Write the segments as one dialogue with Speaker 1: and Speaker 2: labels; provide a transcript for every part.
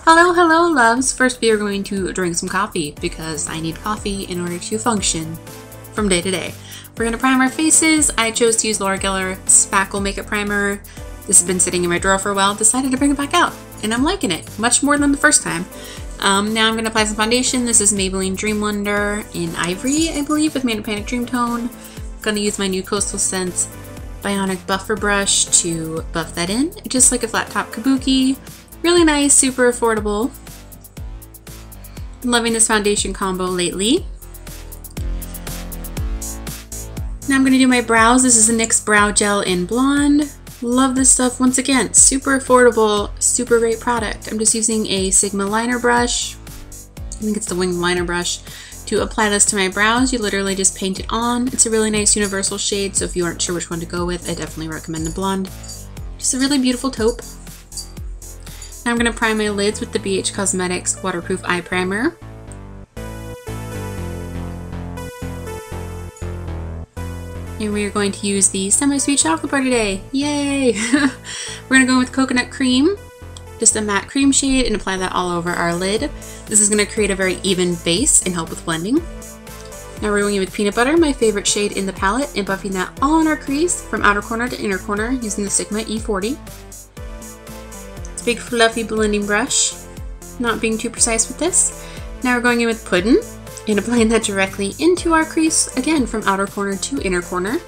Speaker 1: Hello, hello loves! First we are going to drink some coffee because I need coffee in order to function from day to day. We're going to prime our faces. I chose to use Laura Geller Spackle Makeup Primer. This has been sitting in my drawer for a while. Decided to bring it back out and I'm liking it much more than the first time. Now I'm going to apply some foundation. This is Maybelline Dream Wonder in Ivory, I believe, with Manic Dreamtone. I'm going to use my new Coastal Scents Bionic buffer brush to buff that in, just like a flat top kabuki. Really nice, super affordable. Been loving this foundation combo lately. Now I'm going to do my brows. This is the NYX Brow Gel in Blonde. Love this stuff. Once again, super affordable, super great product. I'm just using a Sigma liner brush. I think it's the winged liner brush. To apply this to my brows, you literally just paint it on. It's a really nice universal shade, so if you aren't sure which one to go with, I definitely recommend the blonde. Just a really beautiful taupe. Now I'm going to prime my lids with the BH Cosmetics Waterproof Eye Primer. And we are going to use the Semi-Sweet Chocolate Bar today. Yay! We're going to go with Coconut Cream, just a matte cream shade, and apply that all over our lid. This is going to create a very even base and help with blending. Now we're going in with Peanut Butter, my favorite shade in the palette, and buffing that all on our crease from outer corner to inner corner using the Sigma E40. It's a big fluffy blending brush, not being too precise with this. Now we're going in with Puddin' and applying that directly into our crease, again from outer corner to inner corner.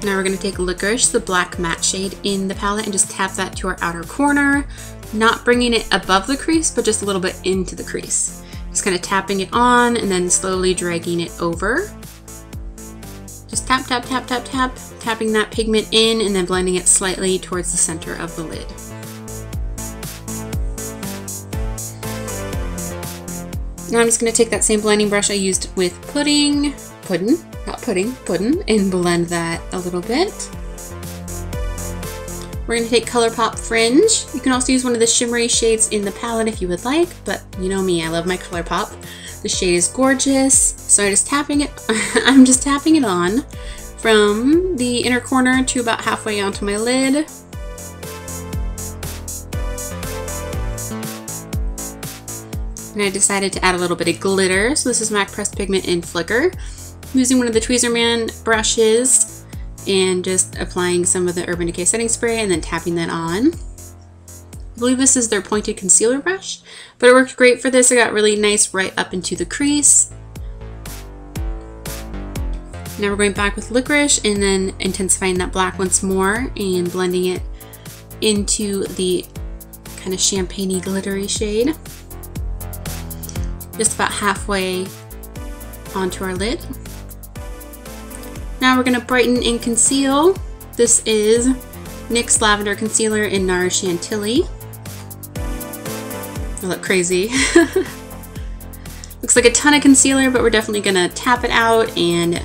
Speaker 1: Now we're going to take Licorice, the black matte shade in the palette, and just tap that to our outer corner, not bringing it above the crease, but just a little bit into the crease. Just kind of tapping it on and then slowly dragging it over. Just tap, tap, tap, tap, tap, tapping that pigment in and then blending it slightly towards the center of the lid. Now I'm just going to take that same blending brush I used with Puddin', and blend that a little bit. We're going to take Colourpop Fringe. You can also use one of the shimmery shades in the palette if you would like, but you know me, I love my Colourpop. The shade is gorgeous, so I'm just tapping it on from the inner corner to about halfway onto my lid. And I decided to add a little bit of glitter, so this is MAC Pressed Pigment in Flicker. I'm using one of the Tweezerman brushes and just applying some of the Urban Decay setting spray and then tapping that on. I believe this is their pointed concealer brush, but it worked great for this. It got really nice right up into the crease. Now we're going back with Licorice and then intensifying that black once more and blending it into the kind of champagne-y glittery shade. Just about halfway onto our lid. Now we're going to brighten and conceal. This is NYX Lavender Concealer in Nars Chantilly. I look crazy. Looks like a ton of concealer, but we're definitely going to tap it out and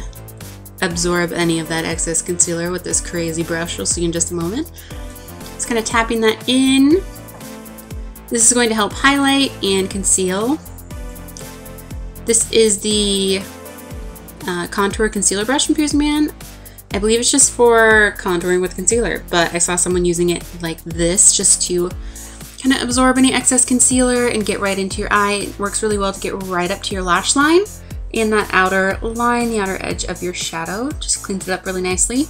Speaker 1: absorb any of that excess concealer with this crazy brush. You'll see in just a moment. Just kind of tapping that in. This is going to help highlight and conceal. This is the contour concealer brush from Tweezerman. I believe it's just for contouring with concealer, but I saw someone using it like this just to kind of absorb any excess concealer and get right into your eye. It works really well to get right up to your lash line and that outer line, the outer edge of your shadow. Just cleans it up really nicely.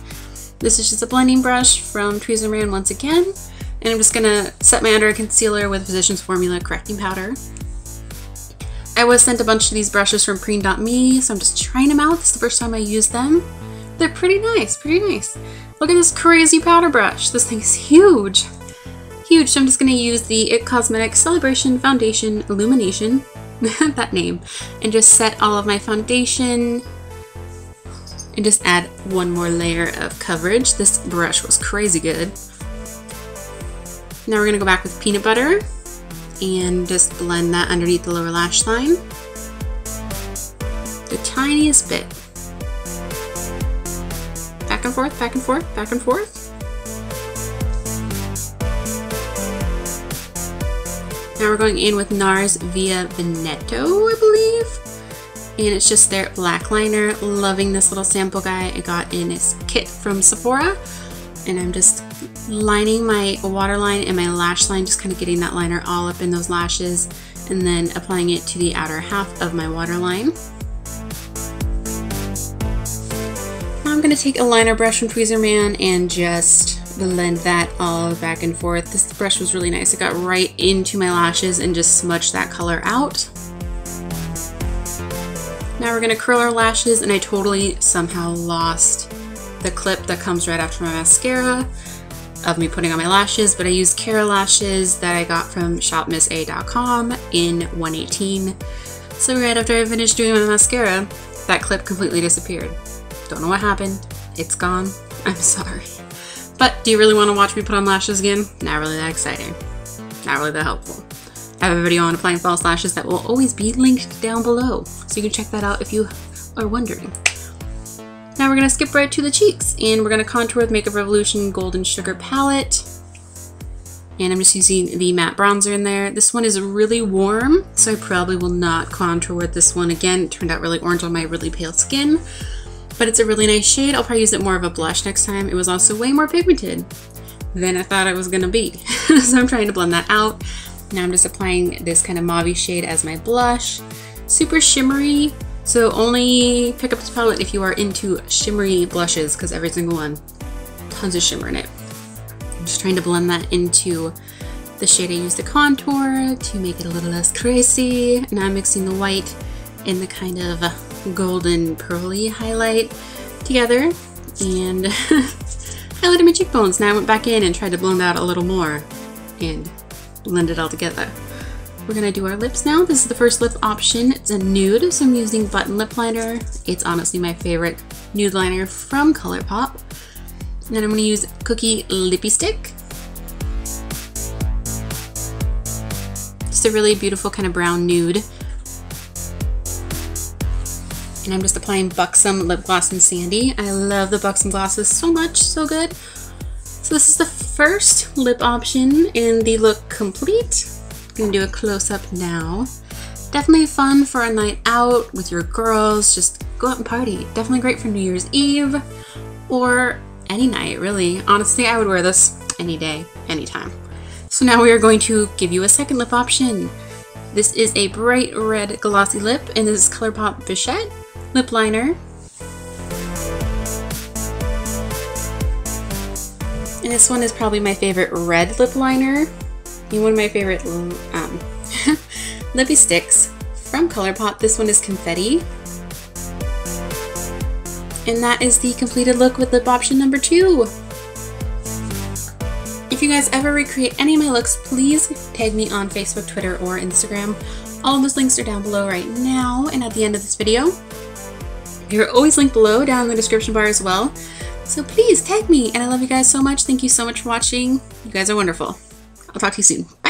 Speaker 1: This is just a blending brush from Tweezerman once again, and I'm just gonna set my under eye concealer with Physicians Formula correcting powder. I was sent a bunch of these brushes from Preen.me, so I'm just trying them out. This is the first time I used them. They're pretty nice, pretty nice. Look at this crazy powder brush. This thing is huge. Huge, so I'm just going to use the IT Cosmetics Celebration Foundation Illumination, that name, and just set all of my foundation and just add one more layer of coverage. This brush was crazy good. Now we're going to go back with Peanut Butter and just blend that underneath the lower lash line. The tiniest bit. Back and forth, back and forth, back and forth. Now we're going in with Nars via Veneto, I believe. and it's just their black liner. Loving this little sample guy I got in this kit from Sephora, and I'm just lining my waterline and my lash line, just kind of getting that liner all up in those lashes, and then applying it to the outer half of my waterline. Now I'm going to take a liner brush from Tweezerman and just blend that all back and forth. This brush was really nice. It got right into my lashes and just smudged that color out. Now we're going to curl our lashes, and I totally somehow lost the clip that comes right after my mascara of me putting on my lashes, but I used Cara lashes that I got from shopmissa.com in 118. So right after I finished doing my mascara, that clip completely disappeared. Don't know what happened. It's gone. I'm sorry. But do you really want to watch me put on lashes again? Not really that exciting. Not really that helpful. I have a video on applying false lashes that will always be linked down below, so you can check that out if you are wondering. Now we're going to skip right to the cheeks, and we're going to contour with Makeup Revolution Golden Sugar palette. And I'm just using the matte bronzer in there. This one is really warm, so I probably will not contour with this one again. It turned out really orange on my really pale skin, but it's a really nice shade. I'll probably use it more of a blush next time. It was also way more pigmented than I thought it was going to be. So I'm trying to blend that out. Now I'm just applying this kind of mauve shade as my blush. Super shimmery, so only pick up this palette if you are into shimmery blushes, because every single one, tons of shimmer in it. I'm just trying to blend that into the shade I used to contour to make it a little less crazy. Now I'm mixing the white and the kind of golden pearly highlight together, and highlighted my cheekbones. Now I went back in and tried to blend out a little more and blend it all together. We're gonna do our lips now. This is the first lip option. It's a nude, so I'm using Button Lip Liner. It's honestly my favorite nude liner from Colourpop. And then I'm gonna use Cookie Lippie Stick. Just a really beautiful kind of brown nude. And I'm just applying Buxom Lip Gloss in Sandy. I love the Buxom glosses so much, so good. So this is the first lip option in the look complete. I'm gonna do a close-up now. Definitely fun for a night out with your girls. Just go out and party. Definitely great for New Year's Eve or any night, really. Honestly, I would wear this any day, anytime. So now we are going to give you a second lip option. This is a bright red glossy lip, and this is Colourpop Bichette lip liner. And this one is probably my favorite red lip liner. And one of my favorite lippy sticks from Colourpop. This one is Confetti. And that is the completed look with lip option number 2. If you guys ever recreate any of my looks, please tag me on Facebook, Twitter, or Instagram. All of those links are down below right now and at the end of this video. You're always linked below down in the description bar as well. So please tag me, and I love you guys so much. Thank you so much for watching. You guys are wonderful. I'll talk to you soon. Bye.